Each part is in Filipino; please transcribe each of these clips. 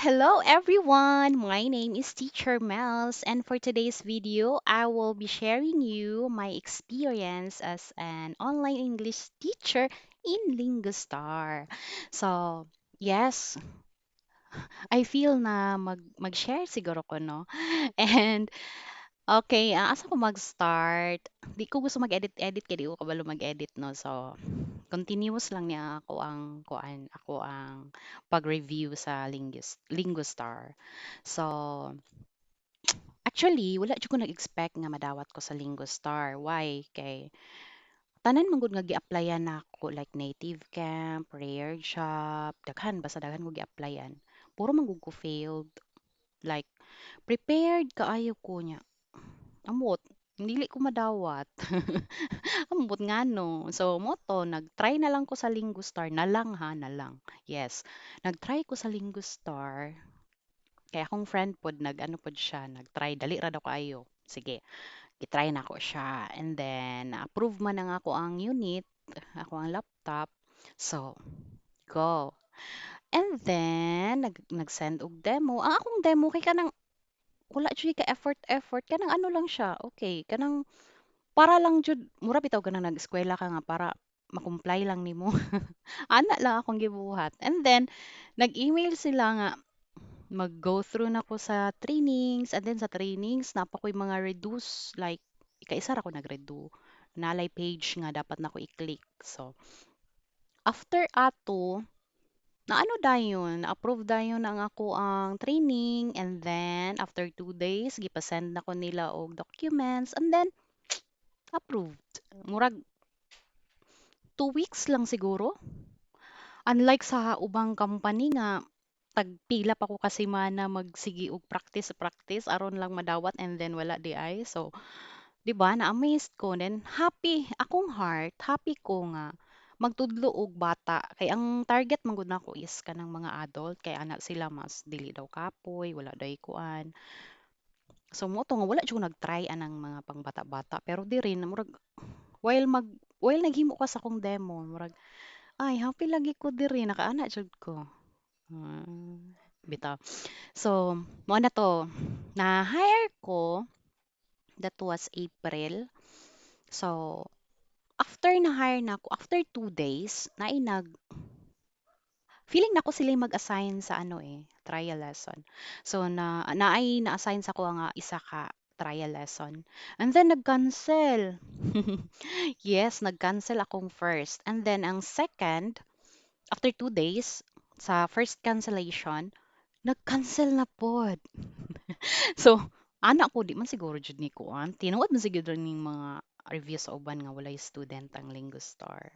Hello everyone, my name is Teacher Mels, and for today's video, I will be sharing you my experience as an online English teacher in Lingustar. So, yes, I feel na mag-share siguro ko, no? And okay, asa ko mag-start? Di ko gusto mag-edit-edit kaya di ko kabalo mag-edit, no? So, continuous lang niya ako ang pag-review sa Lingustar. So, actually, wala jud ko nag-expect nga madawat ko sa Lingustar. Why? Kay tanan man gud nga gi-applyan nako like native camp, prayer job, daghan ko gi-applyan. Puro man gud ko failed. Like prepared kaayo ko niya. Amot, dili ko madawat. Ambot nga no. So, moto, nag-try na lang ko sa Lingustar. Na lang ha, na lang. Yes. Nag-try ko sa Lingustar. Kaya akong friend pod, nag-ano pod siya, nag-try. Dali ra daw kayo. Sige, gitry na ko siya. And then, approve man na nga ako ang unit, ako ang laptop. So, go. And then, nag-send og demo. Ang akong demo, kay kanang, wala dyan ka effort. Kanang ano lang siya. Okay, kanang para lang jud mura bitaw ka na nag-eskwela ka nga para ma-comply lang nimo. Ana lang akong gibuhat. And then nag-email sila nga mag-go through na ko sa trainings and then sa trainings napa ko'y mga reduce like ika-isa ra ko nag-redo. Nalay page nga dapat na ko i-click. So after ato na ano dayon, na-approve dayon ang ako ang training and then after 2 days gipasend na ko nila og documents and then approved. Murag 2 weeks lang siguro. Unlike sa ubang company nga tagpila pa ko kasi mana magsigi og practice aron lang madawat and then wala di ay. So, 'di ba na-amazed ko then happy akong heart, happy ko nga magtudlo og bata kay ang target man gud nako is kanang mga adult kay anak sila mas dili daw kapoy, wala daw kuan. So mo to nga wala jud ko nag-try anang mga pangbata-bata pero di rin murag while mag while naghimo ka sa akong demo murag ay, happy lagi ko diri nakaana jud ko. Ah, bitaw. So, mo na to. Na-hire ko, that was April. So, after na-hire na ako, after 2 days, feeling na ko sila yung mag-assign sa ano trial lesson. So, na-assign sa ko nga isa ka trial lesson. And then, nag-cancel. Yes, nag-cancel akong first. And then, ang second, after 2 days, sa first cancellation, nag-cancel na pod. So, anak ko, di man siguro jud ni kuan. Tinuod man siguro ning mga review sa uban nga walay student ang Lingustar.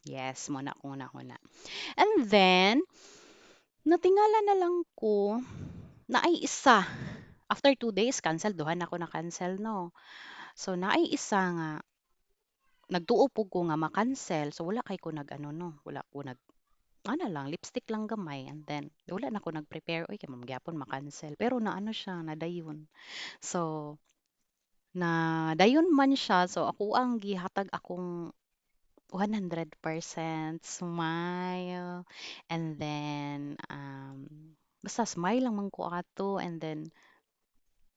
Yes, mo na ko na ko na. And then, natingala na lang ko na ay isa. After 2 days, cancel. Duha na ako na cancel, no? So, na ay isa nga, nagtuo po ko nga ma-cancel. So, wala kay ko nag-ano, no? Wala ko ano lang, lipstick lang gamay. And then, wala na ako nag-prepare. Uy, kaya magyapon ma-cancel. Pero na ano siya, nadayon. So, na dayon man siya. So, ako ang gihatag akong 100% smile. And then, basta smile lang man ko ato. And then,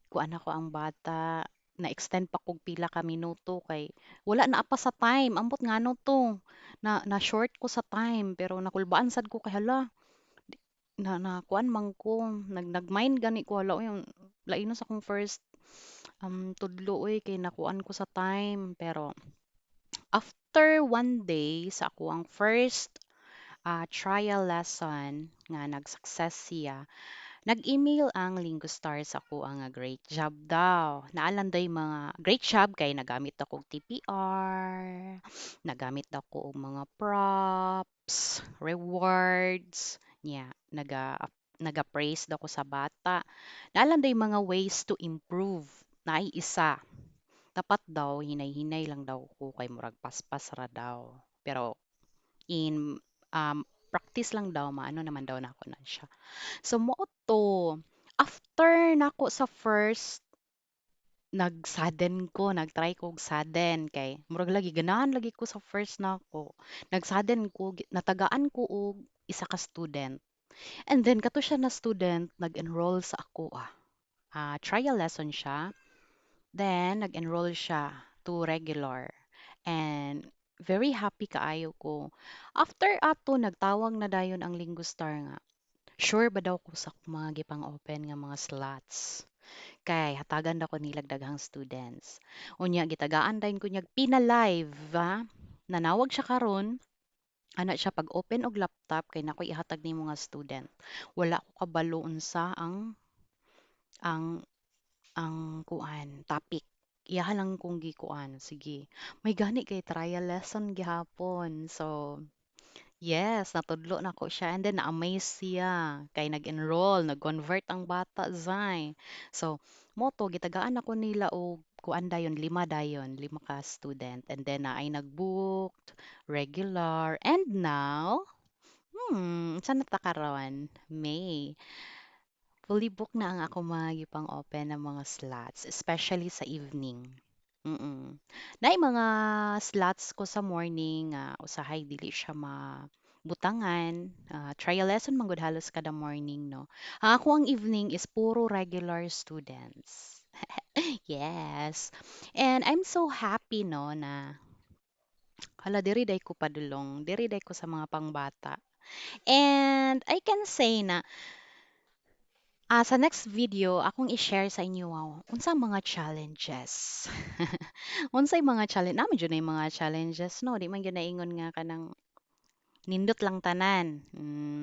kuan ako ang bata. Na-extend pa kog pila ka minuto kay wala na apa sa time. Ambot ngano to. Na short ko sa time pero nakulbaan sad ko kay hala na kuan man ko nag-mind gani ko hala yung lain sa akong first tudlo oy kay nakuan ko sa time pero after 1 day sa ako ang first trial lesson nga nag-success siya. Nag-email ang Lingustar sa ako ang great job daw. Naalanday mga great job kay nagamit ako og TPR, nagamit ako og mga props, rewards, naga-praise daw ko sa bata. Naalanday mga ways to improve. Naiisa. Dapat daw hinay-hinay lang daw ko kay murag paspas ra daw. Pero in practice lang daw maano naman daw nako na siya. So mo to, after nako sa first, nag-try ko og sudden kay murag lagi ganahan lagi ko sa first nako. Nag-sudden ko, natagaan ko og isa ka student. And then kato siya na student nag-enroll sa ako trial lesson siya. Then nag-enroll siya to regular. And very happy kaayo ko. After ato nagtawag na dayon ang Lingo Star nga. Sure ba daw ko sa mga gipang open nga mga slots? Kay hatagan daw ko nilag daghang students. Unya gitagaan dayon ko niya pina-live nanawag siya karon. Ana siya pag open og laptop kay nakoy ihatag ni mga student. Wala ko kabalo unsa ang kuan topic. Iyaha lang kung gikuan. Sige. May gani kay trial lesson gihapon. So, yes, natudlo na ko siya and then na-amaze siya kay nag-enroll, nag-convert ang bata zay. So, moto gitagaan ako nila og kuan dayon, lima ka student and then na ay nag-booked, regular and now saan na ta karon? May fully booked na ang ako mga gipang-open na mga slots, especially sa evening. Naay mga slots ko sa morning, usahay dili siya mabutangan. Trial lesson man gud halos kada morning, no. Ang ako ang evening is puro regular students. Yes. And I'm so happy, no, na hala diri day ko padulong, diri day ko sa mga pangbata. And I can say na sa next video, akong i-share sa inyo unsang mga challenges. Unsay mga challenge, naman dyan na yung mga challenges, no? Di man yun naingon nga ka ng nindot lang tanan.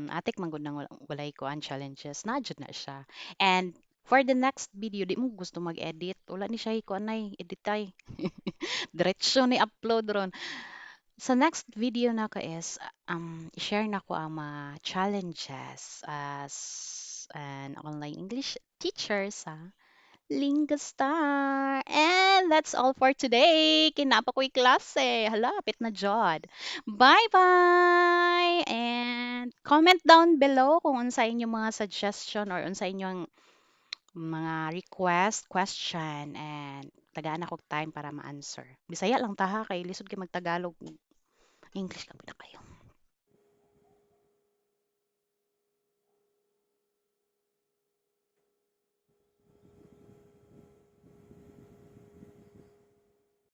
Atik man gud nang walay ko ang challenges. Na dyan na siya. And for the next video, di mo gusto mag-edit. Wala ni siya ko anay, edit ay. Diretso ni upload ron. Sa next video na ko is, i-share na ko ang mga challenges as an online English teacher sa Lingustar. And that's all for today. Kinapa ko'y klase. Hala, apit na jod. Bye-bye! And comment down below kung unsa inyong mga suggestion or unsa inyong mga request, question, and tagaan ako time para ma-answer. Bisaya lang taha kay lisod kay magtagalog. English ka na kayo.